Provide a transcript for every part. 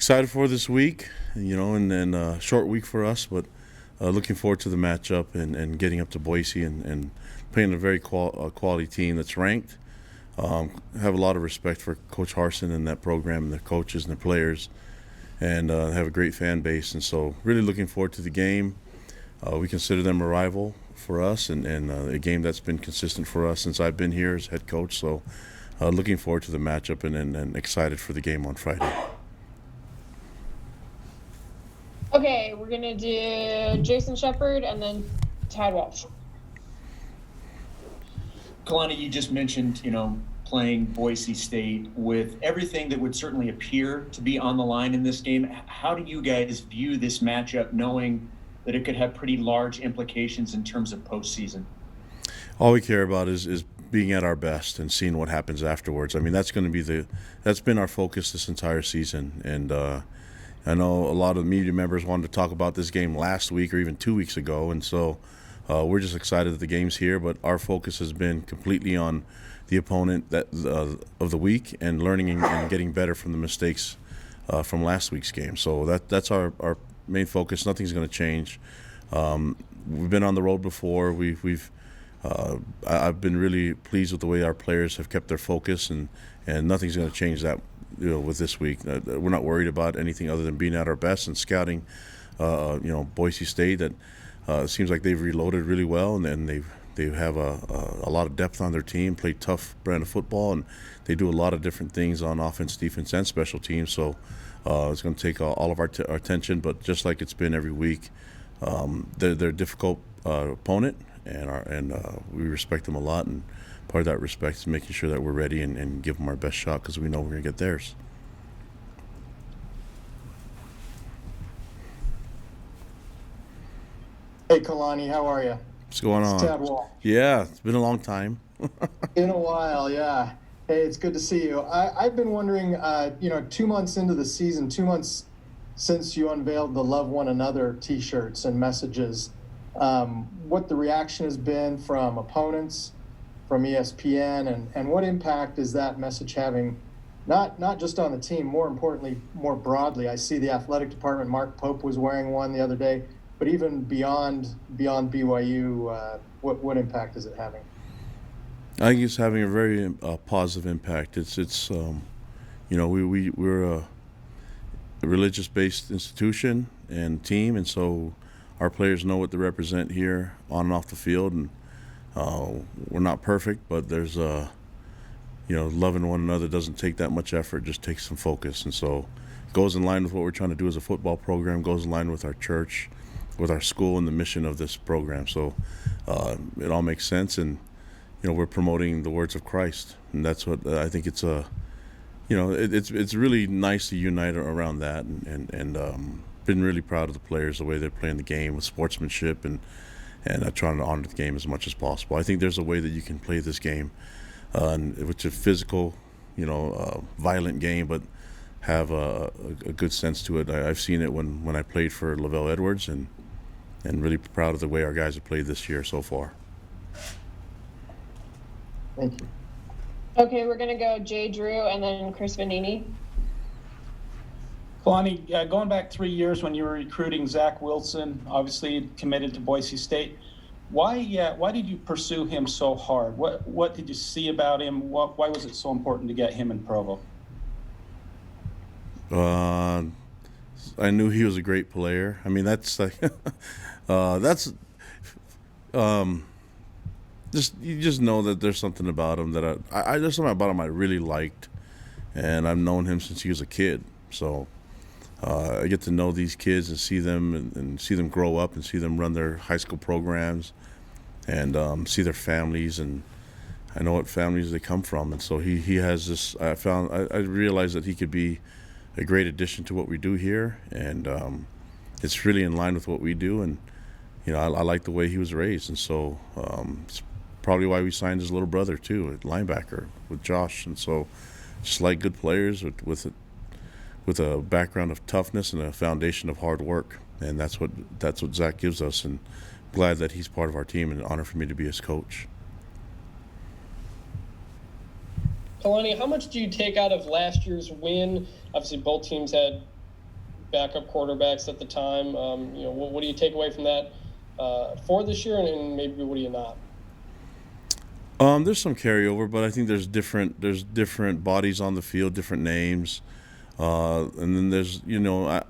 Excited for this week, and then short week for us, but looking forward to the matchup and getting up to Boise and playing a very quality team that's ranked. Have a lot of respect for Coach Harsin and that program and the coaches and the players, and have a great fan base. And so, really looking forward to the game. We consider them a rival for us, and a game that's been consistent for us since I've been here as head coach. So, looking forward to the matchup and excited for the game on Friday. Okay, we're going to do Jason Shepard and then Tad Walsh. Kalani, you just mentioned, playing Boise State with everything that would certainly appear to be on the line in this game. How do you guys view this matchup, knowing that it could have pretty large implications in terms of postseason? All we care about is being at our best and seeing what happens afterwards. I mean, that's been our focus this entire season. And I know a lot of media members wanted to talk about this game last week or even 2 weeks ago, and so we're just excited that the game's here. But our focus has been completely on the opponent of the week and learning and getting better from the mistakes from last week's game. So that's our main focus. Nothing's going to change. We've been on the road before. I've been really pleased with the way our players have kept their focus, and nothing's going to change that. With this week, we're not worried about anything other than being at our best and scouting. Boise State, that seems like they've reloaded really well, and then they have a lot of depth on their team. Play tough brand of football, and they do a lot of different things on offense, defense, and special teams. So it's going to take all of our attention. But just like it's been every week, they're a difficult opponent, and we respect them a lot. And part of that respect is making sure that we're ready and give them our best shot because we know we're going to get theirs. Hey, Kalani, how are you? What's going on? It's Tad Walsh. Yeah, it's been a long time. In a while, yeah. Hey, it's good to see you. I've been wondering, 2 months into the season, 2 months since you unveiled the Love One Another T-shirts and messages, what the reaction has been from opponents, from ESPN, and what impact is that message having, not just on the team, more importantly, more broadly? I see the athletic department, Mark Pope was wearing one the other day, but even beyond BYU, what impact is it having? I think it's having a very positive impact. We're a religious-based institution and team, and so our players know what they represent here on and off the field, and we're not perfect, but there's loving one another doesn't take that much effort, it just takes some focus. And so it goes in line with what we're trying to do as a football program, goes in line with our church, with our school, and the mission of this program. So it all makes sense, and we're promoting the words of Christ, and that's what I think it's it's really nice to unite around that, and been really proud of the players, the way they're playing the game with sportsmanship and trying to honor the game as much as possible. I think there's a way that you can play this game, which is a physical, violent game, but have a good sense to it. I've seen it when I played for Lavelle Edwards, and really proud of the way our guys have played this year so far. Thank you. Okay, we're going to go Jay Drew and then Chris Vanini. Kalani, going back 3 years when you were recruiting Zach Wilson, obviously committed to Boise State. Why did you pursue him so hard? What did you see about him? Why was it so important to get him in Provo? I knew he was a great player. I mean, that's like you just know that there's something about him that there's something about him I really liked, and I've known him since he was a kid. So I get to know these kids and see them and see them grow up and see them run their high school programs and see their families, and I know what families they come from. And so he has this. I realized that he could be a great addition to what we do here, and it's really in line with what we do. And I like the way he was raised, and so it's probably why we signed his little brother too, at linebacker with Josh. And so just like good players with a background of toughness and a foundation of hard work, and that's what Zach gives us. And glad that he's part of our team, and an honor for me to be his coach. Kalani, how much do you take out of last year's win? Obviously, both teams had backup quarterbacks at the time. What do you take away from that for this year, and maybe what do you not? There's some carryover, but I think there's different bodies on the field, different names, and then there's the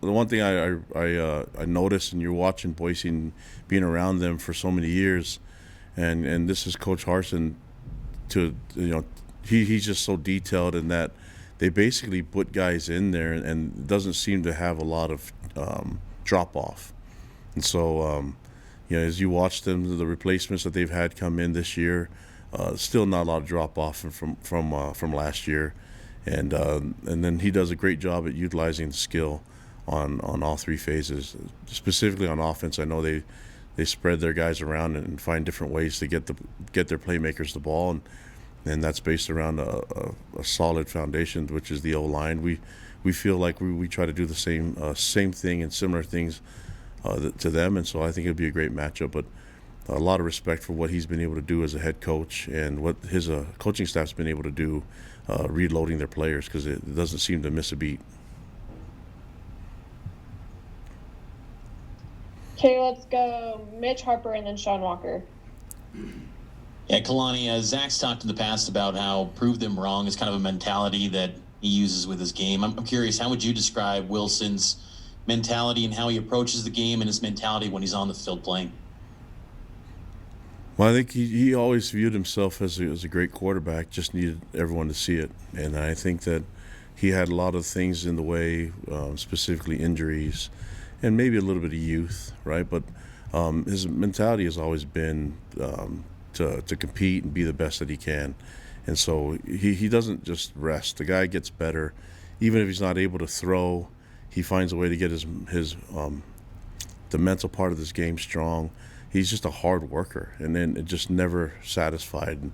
one thing I noticed, and you're watching Boise and being around them for so many years, and this is Coach Harsin. He's just so detailed in that they basically put guys in there, and it doesn't seem to have a lot of drop off, and so. As you watch them, the replacements that they've had come in this year, still not a lot of drop off from last year, and then he does a great job at utilizing the skill on all three phases. Specifically on offense, I know they spread their guys around and find different ways to get their playmakers the ball, and that's based around a solid foundation, which is the O-line. We feel like we try to do the same thing and similar things to them, and so I think it'll be a great matchup. But a lot of respect for what he's been able to do as a head coach and what his coaching staff's been able to do, reloading their players, because it doesn't seem to miss a beat. Okay, let's go Mitch Harper and then Sean Walker. Yeah, Kalani, Zach's talked in the past about how prove them wrong is kind of a mentality that he uses with his game. I'm curious, how would you describe Wilson's mentality and how he approaches the game and his mentality when he's on the field playing? Well, I think he always viewed himself as a great quarterback, just needed everyone to see it. And I think that he had a lot of things in the way, specifically injuries and maybe a little bit of youth, right? But his mentality has always been to compete and be the best that he can. And so he doesn't just rest. The guy gets better. Even if he's not able to throw, he finds a way to get the mental part of his game strong. He's just a hard worker, and then it just never satisfied.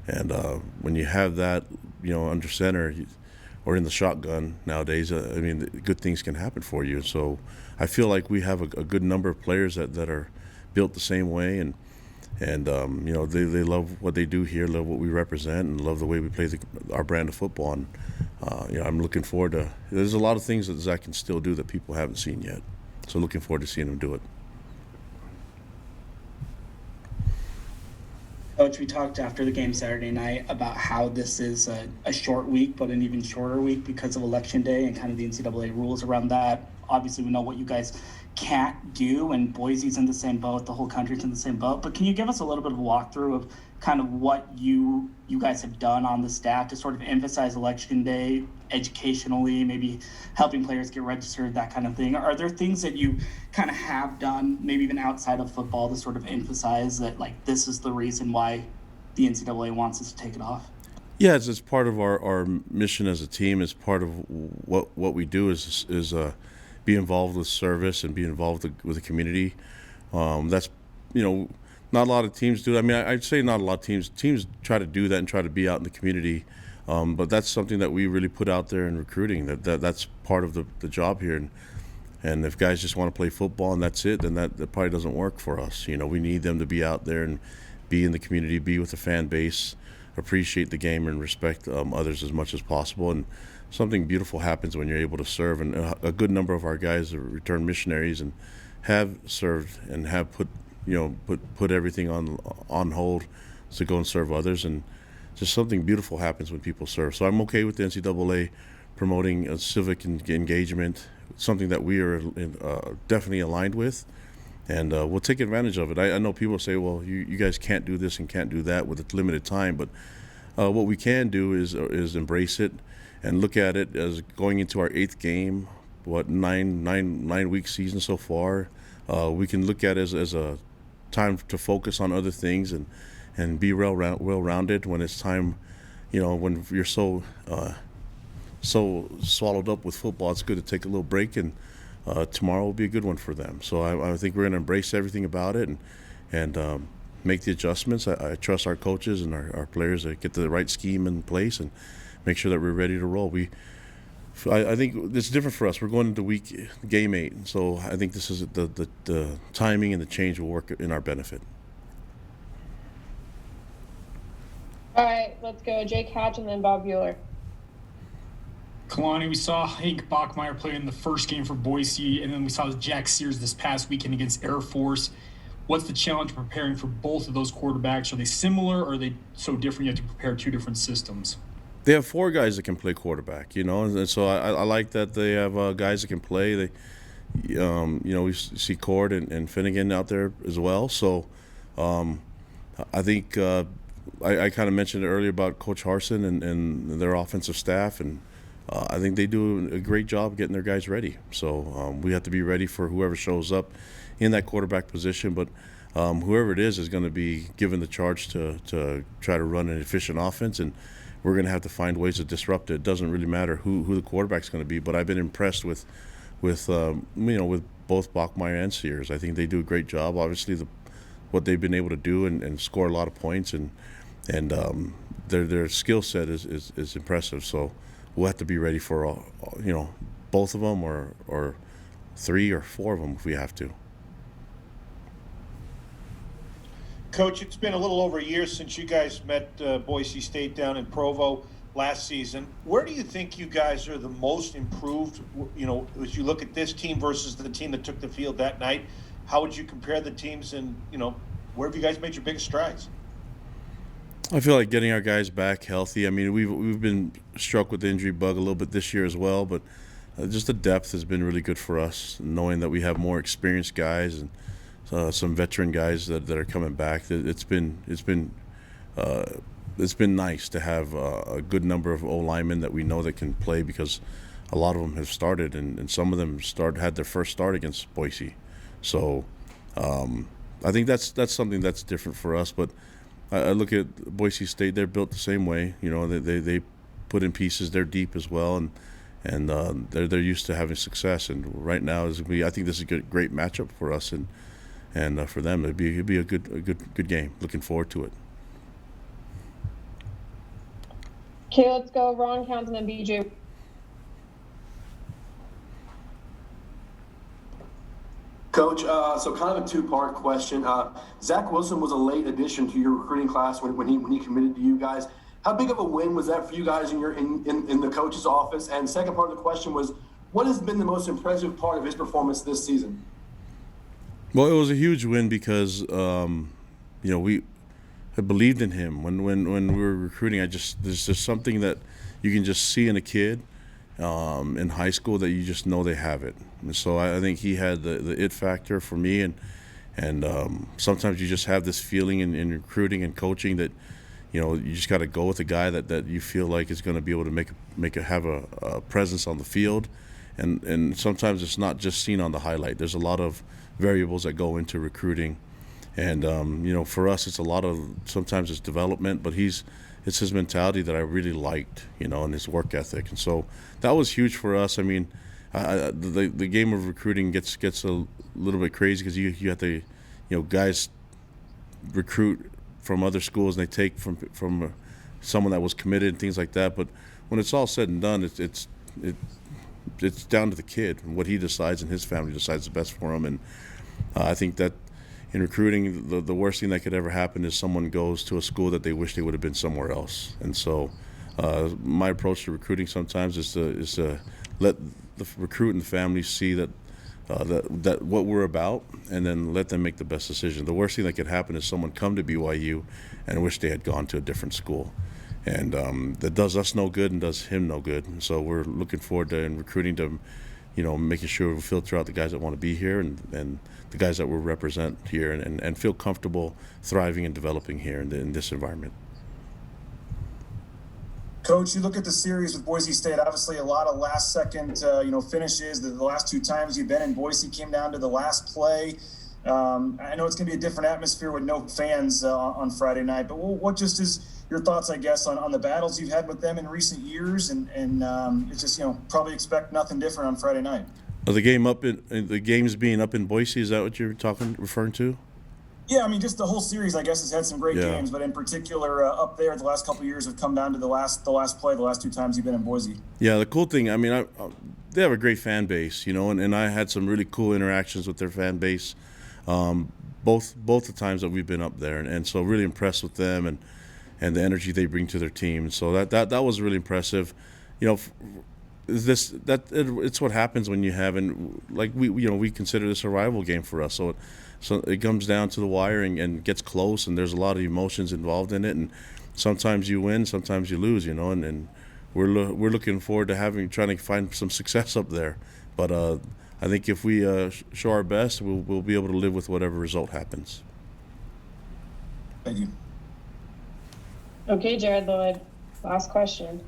And when you have that, under center or in the shotgun nowadays, good things can happen for you. So I feel like we have a good number of players that are built the same way, and they love what they do here, love what we represent, and love the way we play our brand of football. And I'm looking forward to. There's a lot of things that Zach can still do that people haven't seen yet. So looking forward to seeing him do it. Coach, we talked after the game Saturday night about how this is a short week, but an even shorter week because of Election Day and kind of the NCAA rules around that. Obviously, we know what you guys can't do, and Boise's in the same boat, the whole country's in the same boat. But can you give us a little bit of a walkthrough of kind of what you guys have done on the staff to sort of emphasize Election Day educationally, maybe helping players get registered, that kind of thing? Are there things that you kind of have done, maybe even outside of football, to sort of emphasize that, like, this is the reason why the NCAA wants us to take it off? Yeah, it's part of our mission as a team. It's part of what we do is be involved with service and be involved with the community. That's, not a lot of teams do. I'd say not a lot of teams try to do that and try to be out in the community. But that's something that we really put out there in recruiting. That's part of the job here. And if guys just want to play football and that's it, then that probably doesn't work for us. We need them to be out there and be in the community, be with the fan base, appreciate the game, and respect others as much as possible. And something beautiful happens when you're able to serve. And a good number of our guys are returned missionaries and have served and have put everything on hold to go and serve others. And just something beautiful happens when people serve. So I'm okay with the NCAA promoting a civic engagement, something that we are definitely aligned with, and we'll take advantage of it. I know people say, well, you guys can't do this and can't do that with a limited time, but what we can do is embrace it and look at it as going into our 8th game, 9-week season so far. We can look at it as a time to focus on other things and be well-rounded when it's time. When you're so swallowed up with football, it's good to take a little break, and tomorrow will be a good one for them. So I think we're going to embrace everything about it and make the adjustments. I trust our coaches and our players to get the right scheme in place and make sure that we're ready to roll. I think it's different for us. We're going into game 8, so I think this is the timing and the change will work in our benefit. All right, let's go Jake Hatch and then Bob Bueller. Kalani, we saw Hank Bachmeier play in the first game for Boise, and then we saw Jack Sears this past weekend against Air Force. What's the challenge preparing for both of those quarterbacks? Are they similar, or are they so different you have to prepare two different systems? They have 4 guys that can play quarterback, and so I like that they have guys that can play. They, we see Cord and Finnegan out there as well. So I think I kind of mentioned it earlier about Coach Harsin and their offensive staff, and I think they do a great job getting their guys ready. So we have to be ready for whoever shows up in that quarterback position. But whoever it is going to be given the charge to try to run an efficient offense, and we're going to have to find ways to disrupt it. It doesn't really matter who the quarterback's going to be. But I've been impressed with both Bachmeier and Sears. I think they do a great job. Obviously, what they've been able to do and score a lot of points, and their skill set is impressive. So we'll have to be ready for both of them, or 3 or 4 of them if we have to. Coach, it's been a little over a year since you guys met Boise State down in Provo last season. Where do you think you guys are the most improved, as you look at this team versus the team that took the field that night? How would you compare the teams, and, where have you guys made your biggest strides? I feel like getting our guys back healthy. I mean, we've been struck with the injury bug a little bit this year as well, but just the depth has been really good for us, knowing that we have more experienced guys and some veteran guys that are coming back. It's been nice to have a good number of O-linemen that we know that can play, because a lot of them have started, and some of them had their first start against Boise. So I think that's something that's different for us. But I look at Boise State; they're built the same way. They put in pieces. They're deep as well, and they're used to having success. And right now I think this is a great matchup for us and for them. It'd be a good game. Looking forward to it. Okay, let's go Ron Counts and then BJ. Coach, so kind of a 2-part question. Zach Wilson was a late addition to your recruiting class when he committed to you guys. How big of a win was that for you guys in the coach's office? And second part of the question was, what has been the most impressive part of his performance this season? Well, it was a huge win because we had believed in him when we were recruiting. There's just something that you can just see in a kid in high school that you just know they have it. And so I think he had the it factor for me, and sometimes you just have this feeling in recruiting and coaching that you just got to go with a guy that you feel like is going to be able to have a presence on the field, and sometimes it's not just seen on the highlight. There's a lot of variables that go into recruiting, and for us it's sometimes it's development, but it's his mentality that I really liked, and his work ethic, and so that was huge for us. I mean, the game of recruiting gets a little bit crazy because you have to, guys recruit from other schools and they take from someone that was committed and things like that. But when it's all said and done, it's down to the kid and what he decides and his family decides is best for him. And I think that in recruiting, the worst thing that could ever happen is someone goes to a school that they wish they would have been somewhere else. And so my approach to recruiting sometimes is to let the recruit and the family see that what we're about, and then let them make the best decision. The worst thing that could happen is someone come to BYU and wish they had gone to a different school. And that does us no good and does him no good. And so we're looking forward to in recruiting to, making sure we filter out the guys that want to be here and the guys that will represent here and feel comfortable thriving and developing here in this environment. Coach, you look at the series with Boise State, obviously a lot of last-second, finishes. The last 2 times you've been in Boise came down to the last play. I know it's going to be a different atmosphere with no fans on Friday night, but what just is your thoughts, I guess, on the battles you've had with them in recent years, and it's just, probably expect nothing different on Friday night. The games being up in Boise, is that what you're referring to? Yeah, I mean, just the whole series, I guess, has had some great games, but in particular, up there, the last couple of years have come down to the last play, the last 2 times you've been in Boise. Yeah, the cool thing, I mean, they have a great fan base, and I had some really cool interactions with their fan base, both the times that we've been up there, and so really impressed with them and the energy they bring to their team. So that was really impressive. it's what happens when you have, and like we consider this a rival game for us. So it comes down to the wire and gets close, and there's a lot of emotions involved in it, and sometimes you win, sometimes you lose, and we're looking forward to trying to find some success up there. But I think if we show our best, we'll be able to live with whatever result happens. Thank you. Okay, Jared Lloyd, last question.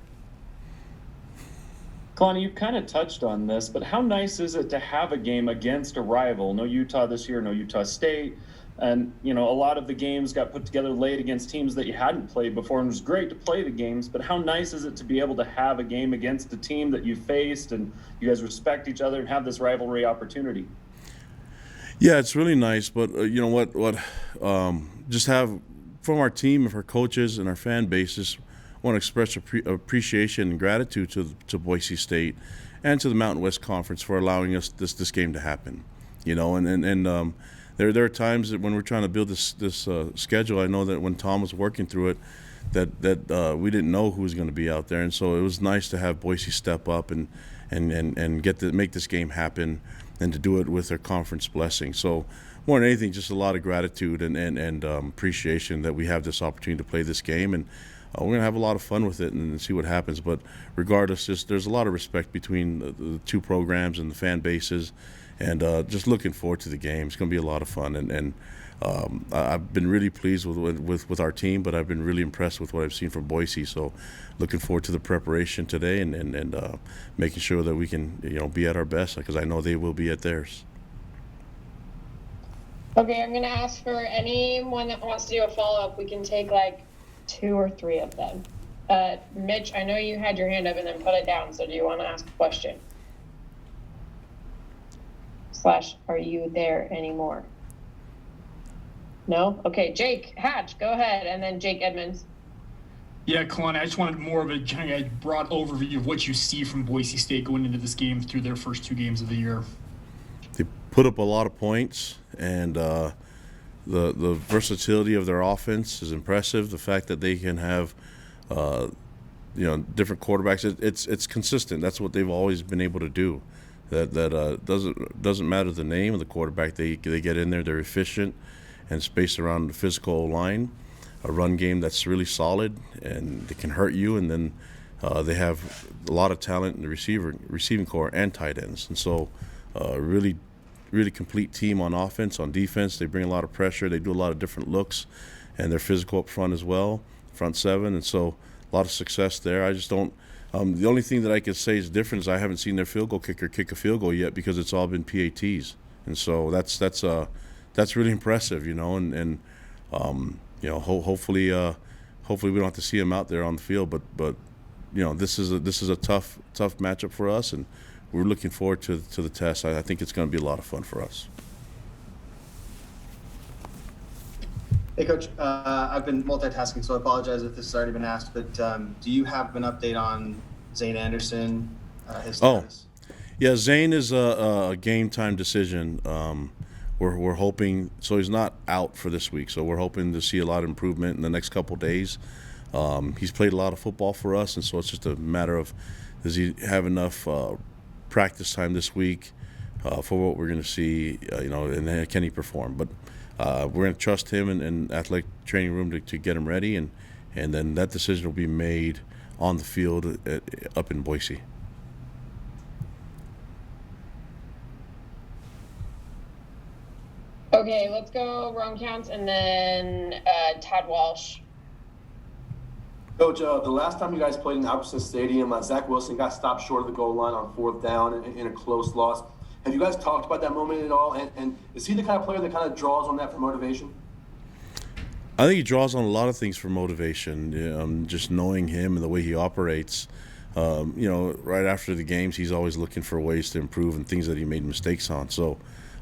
Kalani, you've kind of touched on this, but how nice is it to have a game against a rival? No Utah this year, no Utah State. And, a lot of the games got put together late against teams that you hadn't played before, and it was great to play the games, but how nice is it to be able to have a game against a team that you faced and you guys respect each other and have this rivalry opportunity? Yeah, it's really nice, but just have, from our team, of our coaches and our fan bases, want to express appreciation and gratitude to Boise State and to the Mountain West Conference for allowing us this game to happen. There are times that when we're trying to build this schedule, I know that when Tom was working through it, that we didn't know who was going to be out there, and so it was nice to have Boise step up and get to make this game happen, and to do it with their conference blessing. So more than anything, just a lot of gratitude and appreciation that we have this opportunity to play this game, and we're going to have a lot of fun with it and see what happens. But regardless, there's a lot of respect between the two programs and the fan bases, and just looking forward to the game. It's going to be a lot of fun, and I've been really pleased with our team, but I've been really impressed with what I've seen from Boise. So looking forward to the preparation today and making sure that we can be at our best, because I know they will be at theirs. Okay, I'm going to ask for anyone that wants to do a follow-up. We can take like 2 or 3 of them. Mitch, I know you had your hand up and then put it down, so do you want to ask a question? / are you there anymore? No? Okay, Jake Hatch, go ahead, and then Jake Edmonds. Yeah, Kalani, I just wanted more of a kind of broad overview of what you see from Boise State going into this game through their first 2 games of the year. They put up a lot of points, and the versatility of their offense is impressive. The fact that they can have different quarterbacks, it's consistent. That's what they've always been able to do. That doesn't matter the name of the quarterback. They get in there. They're efficient and spaced around the physical line. A run game that's really solid, and they can hurt you. And then they have a lot of talent in the receiving core and tight ends. And so really complete team on offense. On defense, they bring a lot of pressure. They do a lot of different looks, and they're physical up front as well, front 7. And so a lot of success there. I just don't. The only thing that I could say is different is I haven't seen their field goal kicker kick a field goal yet, because it's all been PATs, and so that's really impressive, and hopefully we don't have to see him out there on the field, but this is a tough matchup for us, and we're looking forward to the test. I think it's going to be a lot of fun for us. Hey, Coach. I've been multitasking, so I apologize if this has already been asked, but do you have an update on Zane Anderson, his status? Yeah, Zane is a game time decision. We're hoping, so he's not out for this week, so we're hoping to see a lot of improvement in the next couple days. He's played a lot of football for us, and so it's just a matter of, does he have enough practice time this week for what we're going to see, and then can he perform? But we're going to trust him and athletic training room to get him ready, and then that decision will be made on the field up in Boise. Okay, let's go run counts, and then Todd Walsh. Coach, the last time you guys played in Albertson Stadium, Zach Wilson got stopped short of the goal line on 4th down in a close loss. Have you guys talked about that moment at all? And is he the kind of player that kind of draws on that for motivation? I think he draws on a lot of things for motivation. Just knowing him and the way he operates. Right after the games, he's always looking for ways to improve and things that he made mistakes on. So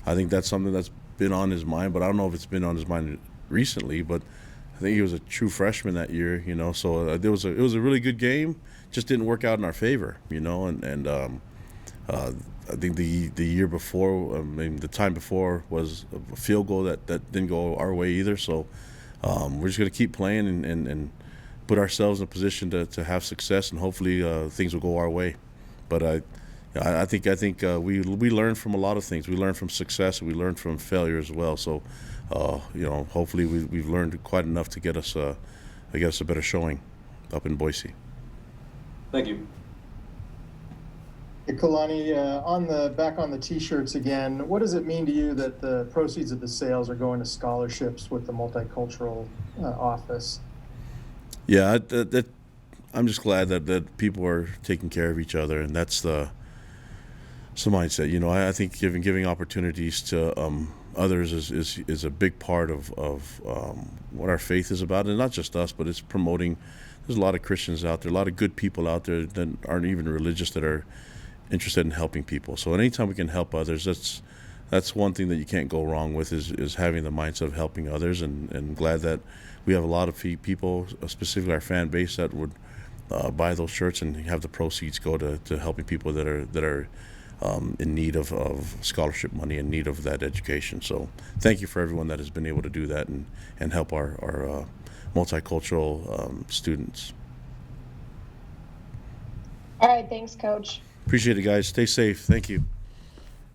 I think that's something that's been on his mind. But I don't know if it's been on his mind recently. But I think he was a true freshman that year. So it was a really good game. Just didn't work out in our favor. I think the year before, the time before, was a field goal that didn't go our way either. So we're just going to keep playing and put ourselves in a position to have success, and hopefully things will go our way. But I think we learn from a lot of things. We learn from success. We learn from failure as well. So, hopefully we've learned quite enough to get us a better showing up in Boise. Thank you. Hey, Kalani, back on the T-shirts again. What does it mean to you that the proceeds of the sales are going to scholarships with the multicultural office? Yeah, I'm just glad that people are taking care of each other, and that's the mindset. I think giving opportunities to others is a big part of what our faith is about, and not just us, but it's promoting. There's a lot of Christians out there, a lot of good people out there that aren't even religious that are interested in helping people. So anytime we can help others, that's one thing that you can't go wrong with is having the mindset of helping others, and glad that we have a lot of people, specifically our fan base, that would buy those shirts and have the proceeds go to helping people that are in need of scholarship money, in need of that education. So thank you for everyone that has been able to do that and help our multicultural students. All right, thanks, Coach. Appreciate it, guys. Stay safe. Thank you.